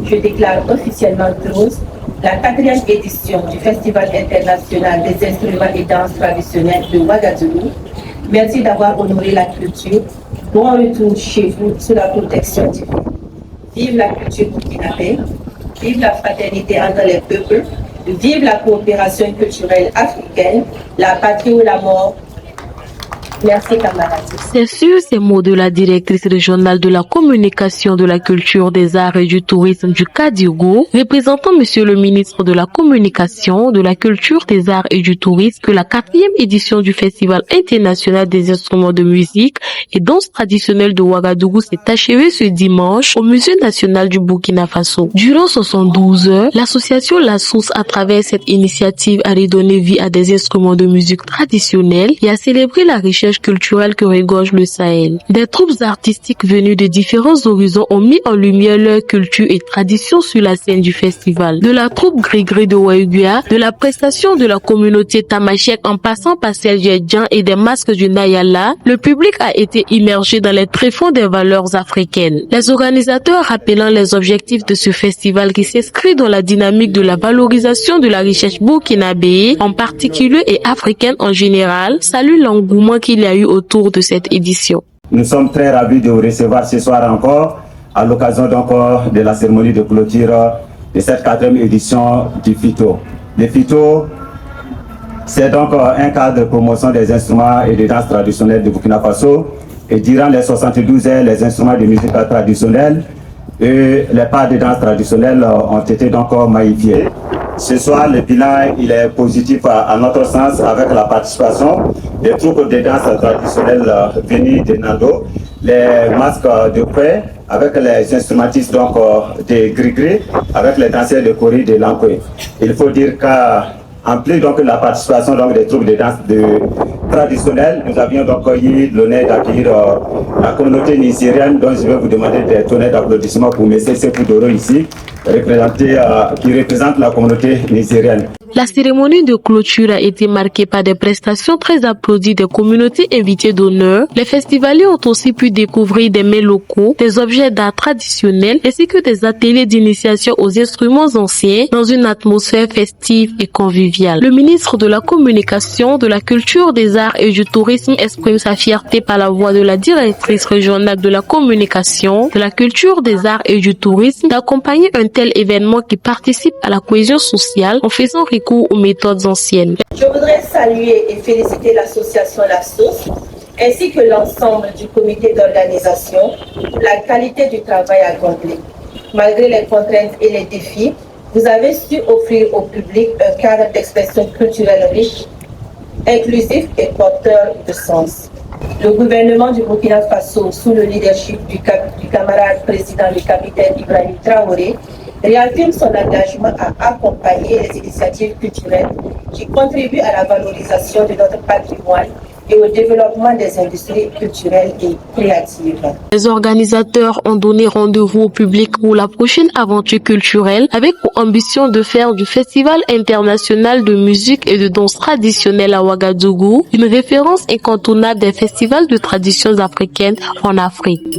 je déclare officiellement close la 4e édition du Festival international des instruments et danses traditionnelles de Ouagadougou. Merci d'avoir honoré la culture. Bon retour chez vous sous la protection divine. Vive la culture burkinabé, vive la fraternité entre les peuples, vive la coopération culturelle africaine, la patrie ou la mort. Merci, camarades. C'est sur ces mots de la directrice régionale de la communication, de la culture, des arts et du tourisme du Kadiougo, représentant Monsieur le ministre de la communication, de la culture, des arts et du tourisme, que la 4e édition du Festival international des instruments de musique et danse traditionnelle de Ouagadougou s'est achevée ce dimanche au Musée national du Burkina Faso. Durant 72 heures, l'association La Source, à travers cette initiative, a redonné vie à des instruments de musique traditionnels et a célébré la richesse culturelle que regorge le Sahel. Des troupes artistiques venues de différents horizons ont mis en lumière leur culture et tradition sur la scène du festival. De la troupe Gris-Gris de Waïguia, de la prestation de la communauté Tamashek en passant par celle du Djan et des masques du Nayala, le public a été immergé dans les tréfonds des valeurs africaines. Les organisateurs rappelant les objectifs de ce festival qui s'inscrit dans la dynamique de la valorisation de la richesse burkinabé en particulier et africaine en général, saluent l'engouement qu'il y a eu autour de cette édition. Nous sommes très ravis de vous recevoir ce soir encore à l'occasion de la cérémonie de clôture de cette 4e édition du FITO. Le FITO, c'est donc un cadre de promotion des instruments et des danses traditionnelles de Burkina Faso. Et durant les 72 heures, les instruments de musique traditionnelle et les pas de danse traditionnelles ont été donc magnifiés. Ce soir, le bilan il est positif à notre sens avec la participation des troupes de danse traditionnelles venues de Nando, les masques de paix avec les instrumentistes donc de Gris-Gris, avec les danseurs de Kori de Lankwe. Il faut dire qu'en plus donc la participation donc des troupes de danse traditionnelles, nous avions donc eu l'honneur d'accueillir la communauté nigérienne, dont je vais vous demander des tonnerres d'applaudissements pour M. Sekou Doro ici, qui représente la communauté nigérienne. La cérémonie de clôture a été marquée par des prestations très applaudies des communautés invitées d'honneur. Les festivaliers ont aussi pu découvrir des mets locaux, des objets d'art traditionnels ainsi que des ateliers d'initiation aux instruments anciens dans une atmosphère festive et conviviale. Le ministre de la Communication, de la Culture, des Arts et du Tourisme exprime sa fierté par la voix de la directrice régionale de la Communication, de la Culture, des Arts et du Tourisme d'accompagner un tel événement qui participe à la cohésion sociale en faisant recours aux méthodes anciennes. Je voudrais saluer et féliciter l'association La Source ainsi que l'ensemble du comité d'organisation pour la qualité du travail accompli. Malgré les contraintes et les défis, vous avez su offrir au public un cadre d'expression culturelle riche, inclusif et porteur de sens. Le gouvernement du Burkina Faso, sous le leadership du camarade président le capitaine Ibrahim Traoré, réaffirme son engagement à accompagner les initiatives culturelles qui contribuent à la valorisation de notre patrimoine et au développement des industries culturelles et créatives. Les organisateurs ont donné rendez-vous au public pour la prochaine aventure culturelle avec pour ambition de faire du Festival international de musique et de danse traditionnelle à Ouagadougou une référence incontournable des festivals de traditions africaines en Afrique.